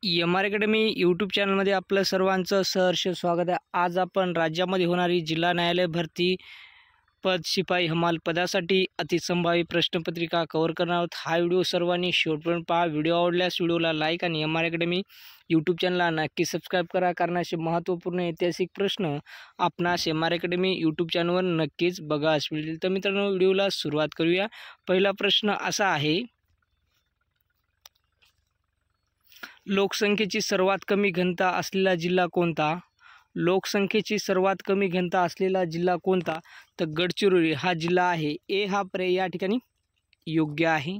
MR. Academy YouTube चॅनलमध्ये आपलं सर्वांचं सहर्ष स्वागत आहे। आज आपण राज्यामध्ये होणारी जिल्हा न्यायालय भरती पद शिपाई हमाल पदासाठी अतिसंभाव्य प्रश्नपत्रिका कव्हर करणार आहोत। हा व्हिडिओ सर्वांनी शेवटपर्यंत पहा। व्हिडिओ आवडल्यास व्हिडिओला लाईक आणि एम.आर. अकॅडमी यूट्यूब चॅनलला नक्की सबस्क्राईब करा, कारण असे महत्त्वपूर्ण ऐतिहासिक प्रश्न आपणास एम.आर. अकॅडमी यूट्यूब चॅनलवर नक्कीच बघास मिळतील। तर मित्रांनो, व्हिडिओला सुरुवात करूया। पहिला प्रश्न असा आहे, लोकसंख्येची सर्वात कमी घनता असलेला जिल्हा कोणता? लोकसंख्येची सर्वात कमी घनता असलेला जिल्हा कोणता? तर गडचिरोली हा जिल्हा आहे। ए हा पर्याय या ठिकाणी योग्य आहे।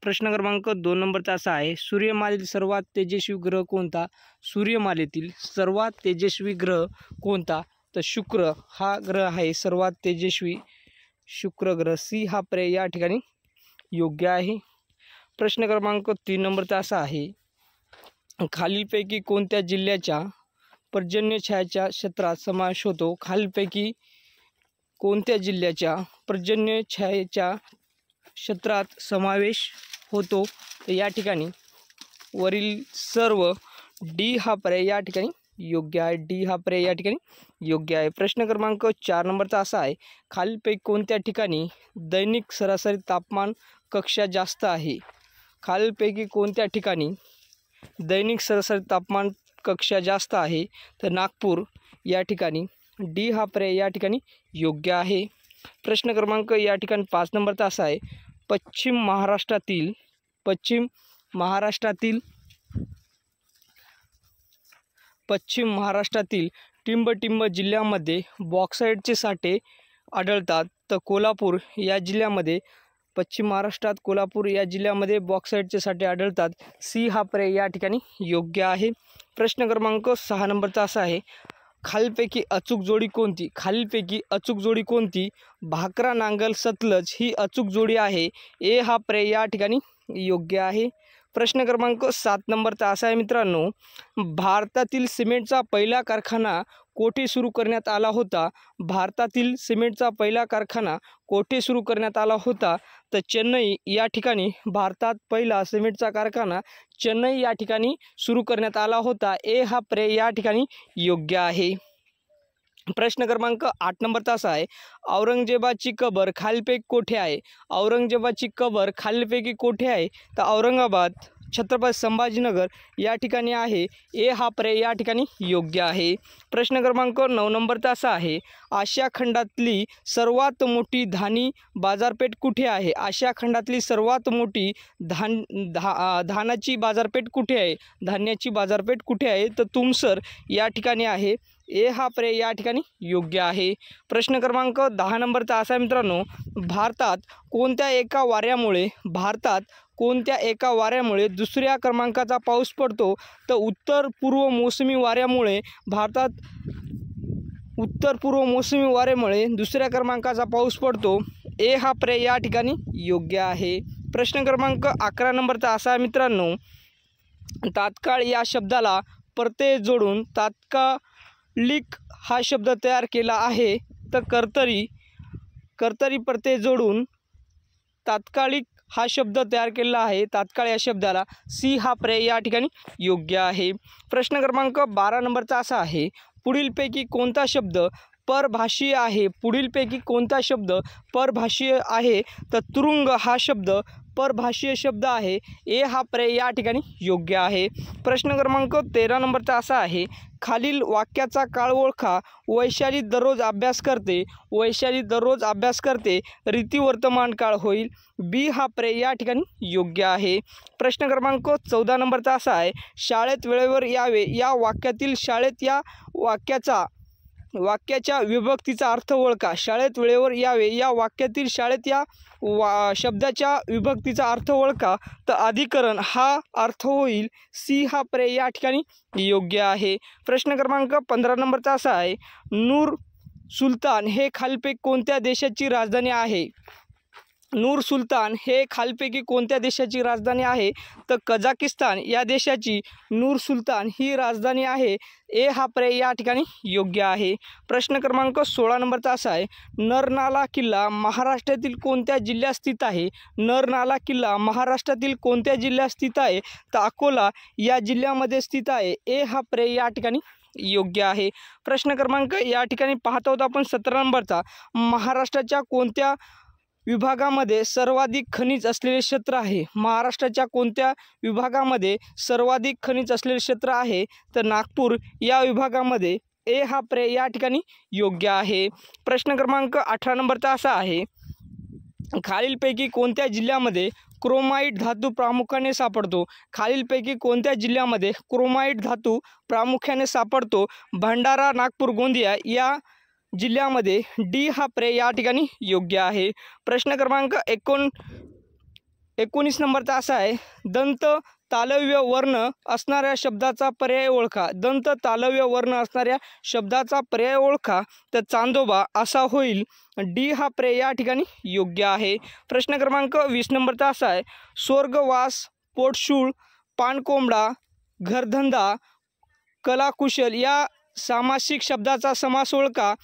प्रश्न क्रमांक 2 नंबरचा असा आहे, सूर्यमालेतील सर्वात तेजस्वी ग्रह कोणता? सूर्यमालेतील सर्वात तेजस्वी ग्रह कोणता? तर शुक्र हा ग्रह आहे सर्वात तेजस्वी, शुक्र ग्रह। सी हा पर्याय या ठिकाणी योग्य आहे। प्रश्न क्रमांक 3 नंबरचा असा आहे, खालीलपैकी कोणत्या जिल्ह्याच्या पर्जन्य छायाच्या क्षेत्रात समावेश होतो? खालीलपैकी कोणत्या जिल्ह्याच्या पर्जन्य छायेच्या क्षेत्रात समावेश होतो? तर या ठिकाणी वरील सर्व डी हा पर्याय या ठिकाणी योग्य आहे। डी हा पर्याय या ठिकाणी योग्य आहे। प्रश्न क्रमांक 4 नंबरचा असा आहे, खालीलपैकी कोणत्या ठिकाणी दैनिक सरासरी तापमान कक्षा जास्त आहे? खालीलपैकी कोणत्या ठिकाणी दैनिक सरासरी तापमान कक्षा जास्त आहे? तर नागपूर या ठिकाणी डी हा पर्याय या ठिकाणी योग्य आहे। प्रश्न क्रमांक या ठिकाणी 5 नंबरचा असा आहे, पश्चिम महाराष्ट्रातील टिंबटिंब जिल्ह्यामध्ये बॉक्साईटचे साठे आढळतात। तर कोल्हापूर या जिल्ह्यामध्ये, पश्चिम महाराष्ट्रात कोल्हापूर या जिल्ह्यामध्ये बॉक्साईटचे साठे आढळतात। सी हा पर्याय या ठिकाणी योग्य आहे। प्रश्न क्रमांक 6 नंबरचा असा आहे, खालीलपैकी अचूक जोडी कोणती? खालीलपैकी अचूक जोडी कोणती? भाकरा नांगल सतलज ही अचूक जोडी आहे। ए हा पर्याय या ठिकाणी योग्य आहे। प्रश्न क्रमांक 7 नंबरचा असा आहे मित्रांनो, भारतातील सिमेंटचा पहिला कारखाना कोठे सुरू करण्यात आला होता? भारतातील सिमेंटचा पहिला कारखाना कोठे सुरू करण्यात आला होता? तर चेन्नई या ठिकाणी भारतात पहिला सिमेंटचा कारखाना चेन्नई या ठिकाणी सुरू करण्यात आला होता। ए हा पर्याय या ठिकाणी योग्य आहे। प्रश्न क्रमांक 8 नंबरचा असा आहे, औरंगजेबाची कबर खालीलपैकी कोठे आहे? औरंगजेबाची कबर खालीलपैकी कोठे आहे? तर औरंगाबाद, छत्रपती संभाजीनगर या ठिकाणी आहे। ए हा पर्याय या ठिकाणी योग्य आहे। प्रश्न क्रमांक 9 नंबरचा असा आहे, आशिया खंडातली सर्वात मोठी धान्य बाजारपेठ कुठे आहे? आशिया खंडातली सर्वात मोठी धान्याची बाजारपेठ कुठे आहे? धान्याची बाजारपेठ कुठे आहे? तर तुमसर या ठिकाणी आहे। ए हा पर्याय या ठिकाणी योग्य आहे। प्रश्न क्रमांक 10 नंबरचा असा मित्रांनो, भारतात कोणत्या एका वाऱ्यामुळे दुसऱ्या क्रमांकाचा पाऊस पडतो? तर उत्तर पूर्व मोसमी वाऱ्यामुळे दुसऱ्या क्रमांकाचा पाऊस पडतो। ए हा पर्याय या ठिकाणी योग्य आहे। प्रश्न क्रमांक 11 नंबरचा असा मित्रांनो, तात्काळ या शब्दाला प्रत्यय जोडून तात्कालिक हा शब्द तयार केला आहे। तर कर्तरी प्रत्यय जोडून तात्कालिक हा शब्द तयार केला आहे, तात्काळ या शब्दाला। सी हा पर्याय या ठिकाणी योग्य आहे। प्रश्न क्रमांक 12 नंबरचा असा आहे, पुढीलपैकी कोणता शब्द परभाषीय आहे? पुढीलपैकी कोणता शब्द परभाषीय आहे? तर तुरुंग हा शब्द परभाषीय शब्द आहे। ए हा पर्याय या ठिकाणी योग्य आहे। प्रश्न क्रमांक 13 नंबरचा असा आहे, खालील वाक्याचा काळ ओळखा। वैशाली दररोज अभ्यास करते, रीती वर्तमान काळ होईल। बी हा पर्याय या ठिकाणी योग्य आहे। प्रश्न क्रमांक 14 नंबरचा असा आहे, शाळेत वेळेवर यावे या वाक्यातील शाळेत या वाक्याच्या विभक्तीचा अर्थ ओळखा। शाळेत वेळेवर यावे या वाक्यातील शाळेत या शब्दाच्या विभक्तीचा अर्थ ओळखा। तर अधिकरण हा अर्थ होईल। सी हा पर्याय या ठिकाणी योग्य आहे। प्रश्न क्रमांक 15 नंबरचा असा आहे, नूर सुलतान हे खालीलपैकी कोणत्या देशाची राजधानी आहे? नूर सुलतान हे खालीलपैकी कोणत्या देशाची राजधानी आहे? तर कझाकिस्तान या देशाची नूर सुलतान ही राजधानी आहे. ए हा पर्याय या ठिकाणी योग्य आहे. प्रश्न क्रमांक 16 नंबरचा असा आहे, नरनाला किल्ला महाराष्ट्रातील कोणत्या जिल्ह्यात स्थित आहे? नरनाला किल्ला महाराष्ट्रातील कोणत्या जिल्ह्यात स्थित आहे? तर अकोला या जिल्ह्यामध्ये स्थित आहे. ए हा पर्याय या ठिकाणी योग्य आहे. प्रश्न क्रमांक या ठिकाणी पाहत आहोत आपण 17 नंबरचा, महाराष्ट्राच्या कोणत्या विभागामध्ये सर्वाधिक खनिज असलेले क्षेत्र आहे? महाराष्ट्राच्या कोणत्या विभागामध्ये सर्वाधिक खनिज असलेले क्षेत्र आहे? तर नागपूर या विभागामध्ये. ए हा पर्याय या ठिकाणी योग्य आहे. प्रश्न क्रमांक 18 नंबरचा असा आहे, खालीलपैकी कोणत्या जिल्ह्यामध्ये क्रोमाइट धातू प्रामुख्याने सापडतो? खालीलपैकी कोणत्या जिल्ह्यामध्ये क्रोमाइट धातू प्रामुख्याने सापडतो? भंडारा, नागपूर, गोंदिया या जिल्ह्यामध्ये. डी हा पर्याय या ठिकाणी योग्य आहे. प्रश्न क्रमांक 19 नंबरचा असा आहे, दंत तालव्य वर्ण असणाऱ्या शब्दाचा पर्याय ओळखा. दंत तालव्य वर्ण असणाऱ्या शब्दाचा पर्याय ओळखा. तर चांदोबा असा होईल. डी हा पर्याय या ठिकाणी योग्य आहे. प्रश्न क्रमांक 20 नंबरचा असा आहे, स्वर्गवास, पोटशूळ, पानकोंबडा, घरधंदा, कलाकुशल या सामासिक शब्दाचा समास ओळखा.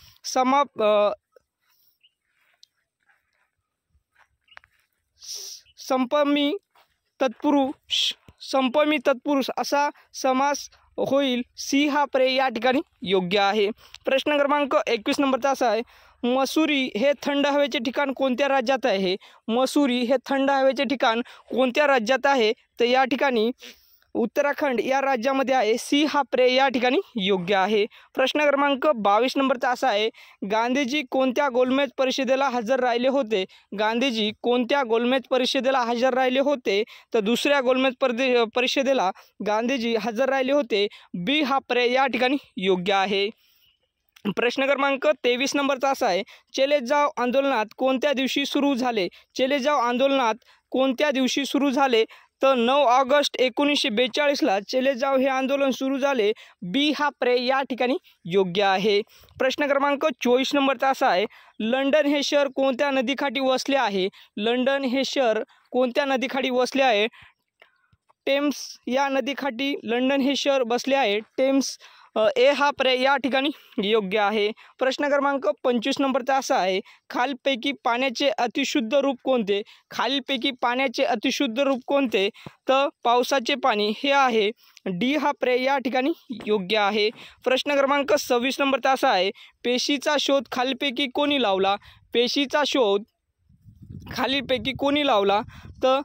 संपमी तत्पुरुष असा समास होईल. सी हा पर्याय या ठिकाणी योग्य आहे. प्रश्न क्रमांक 21 नंबरचा असा आहे, मसुरी हे थंड हवेचे ठिकाण कोणत्या राज्यात आहे? मसुरी हे थंड हवेचे ठिकाण कोणत्या राज्यात आहे? तर या ठिकाणी उत्तराखंड या राज्यामध्ये आहे. सी हा पर्याय या ठिकाणी योग्य आहे. प्रश्न क्रमांक 22 नंबरचा असा आहे, गांधीजी कोणत्या गोलमेज परिषदेला हजर राहिले होते? गांधीजी कोणत्या गोलमेज परिषदेला हजर राहिले होते? तर दुसऱ्या गोलमेज परिषदेला गांधीजी हजर राहिले होते. बी हा पर्याय या ठिकाणी योग्य आहे. प्रश्न क्रमांक 23 नंबरचा असा आहे, चले जाव आंदोलनात कोणत्या दिवशी सुरू झाले? चले जाव आंदोलनात कोणत्या दिवशी सुरू झाले? तर 9 ऑगस्ट 1942ला चले जाव हे आंदोलन सुरू झाले. बी हा पर्याय या ठिकाणी योग्य आहे. प्रश्न क्रमांक 24 नंबरचा असा आहे, लंडन हे शहर कोणत्या नदीकाठी वसले आहे? लंडन हे शहर कोणत्या नदीकाठी वसले आहे? टेम्स या नदीकाठी लंडन हे शहर बसले आहे. टेम्स. ए हा पर्याय या ठिकाणी योग्य आहे. प्रश्न क्रमांक 25 नंबरचा असा आहे, खालीलपैकी पाण्याचे अतिशुद्ध रूप कोणते? खालीलपैकी पाण्याचे अतिशुद्ध रूप कोणते? तर पावसाचे पाणी हे आहे. डी हा पर्याय या ठिकाणी योग्य आहे. प्रश्न क्रमांक 26 नंबरचा असा आहे, पेशीचा शोध खालीलपैकी कोणी लावला? पेशीचा शोध खालीलपैकी कोणी लावला? तर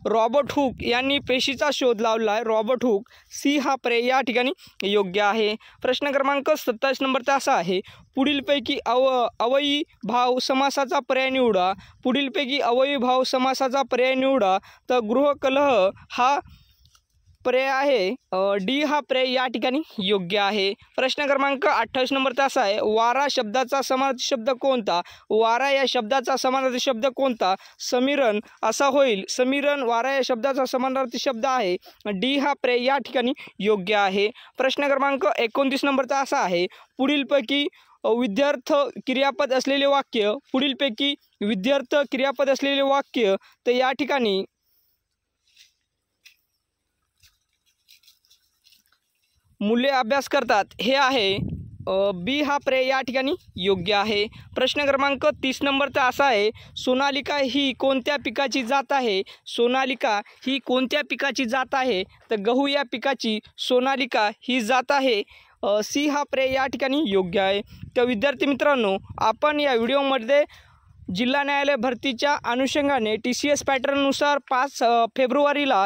रॉबर्ट हुक यांनी पेशीचा शोध लावला आहे. Robert Hooke. सी हा पर्याय या ठिकाणी योग्य आहे. प्रश्न क्रमांक 27 नंबरचा असा आहे, पुढीलपैकी अवयीभाव समासाचा पर्याय निवडा. पुढीलपैकी अवयीभाव समासाचा पर्याय निवडा. तर गृहकलह हा पर्याय आहे. डी हा पर्याय या ठिकाणी योग्य आहे. प्रश्न क्रमांक 28 नंबरचा असा आहे, वारा शब्दाचा समानार्थी शब्द कोणता? वारा या शब्दाचा समानार्थी शब्द कोणता? समीरण असा होईल. समीरण वारा या शब्दाचा समानार्थी शब्द आहे. डी हा पर्याय या ठिकाणी योग्य आहे. प्रश्न क्रमांक 29 नंबरचा असा आहे, पुढीलपैकी विद्यार्थ क्रियापद असलेले वाक्य. पुढीलपैकी विद्यार्थ क्रियापद असलेले वाक्य. तर या ठिकाणी मुले अभ्यास करतात हे आहे. बी हा पर्याय या ठिकाणी योग्य आहे. प्रश्न क्रमांक 30 नंबरचा असा आहे, सोनालिका ही कोणत्या पिकाची जात आहे? सोनालिका ही कोणत्या पिकाची जात आहे? तर गहू या पिकाची सोनालिका ही जात आहे. सी हा पर्याय या ठिकाणी योग्य आहे. तर विद्यार्थी मित्रांनो, आपण या व्हिडिओमध्ये जिल्हा न्यायालय भरतीच्या अनुषंगाने TCS पॅटर्ननुसार 5 फेब्रुवारीला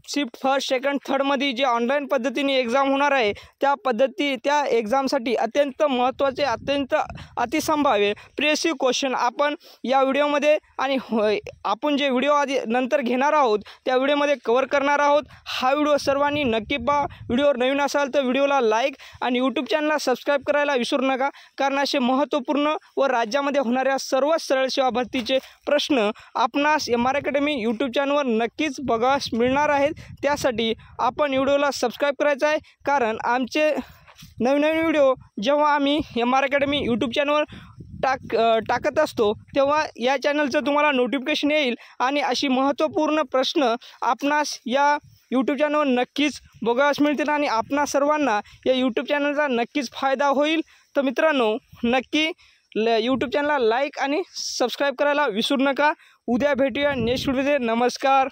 शिफ्ट फर्स्ट सेकंड थर्डमध्ये जे ऑनलाईन पद्धतीने एक्झाम होणार आहे त्या एक्झामसाठी अत्यंत महत्त्वाचे, अत्यंत अतिसंभाव्य प्रिव्हियस क्वेश्चन आपण या व्हिडिओमध्ये आणि आपण जे व्हिडिओ आधी नंतर घेणार आहोत त्या व्हिडिओमध्ये कव्हर करणार आहोत. हा व्हिडिओ सर्वांनी नक्की पहा. व्हिडिओवर नवीन असाल तर व्हिडिओला लाईक आणि यूट्यूब चॅनलला सबस्क्राईब करायला विसरू नका, कारण असे महत्त्वपूर्ण व राज्यामध्ये होणाऱ्या सर्व सरळ सेवा भरतीचे प्रश्न आपणास MR अकॅडमी यूट्यूब चॅनलवर नक्कीच बघास मिळणार आहेत. त्यासाठी आपण व्हिडिओला सबस्क्राईब करायचं आहे, कारण आमचे नवीन व्हिडिओ जेव्हा आम्ही MR अकॅडमी यूट्यूब चॅनलवर टाकत असतो तेव्हा या चॅनलचं तुम्हाला नोटिफिकेशन येईल आणि अशी महत्त्वपूर्ण प्रश्न आपणास या यूट्यूब चॅनलवर नक्कीच बघावयास मिळतील आणि आपणा सर्वांना या यूट्यूब चॅनलचा नक्कीच फायदा होईल। तर मित्रांनो, नक्की यूट्यूब चॅनलला लाईक आणि सबस्क्राईब करायला विसरू नका। उद्या भेटूया नेक्स्ट व्हिडिओमध्ये। नमस्कार।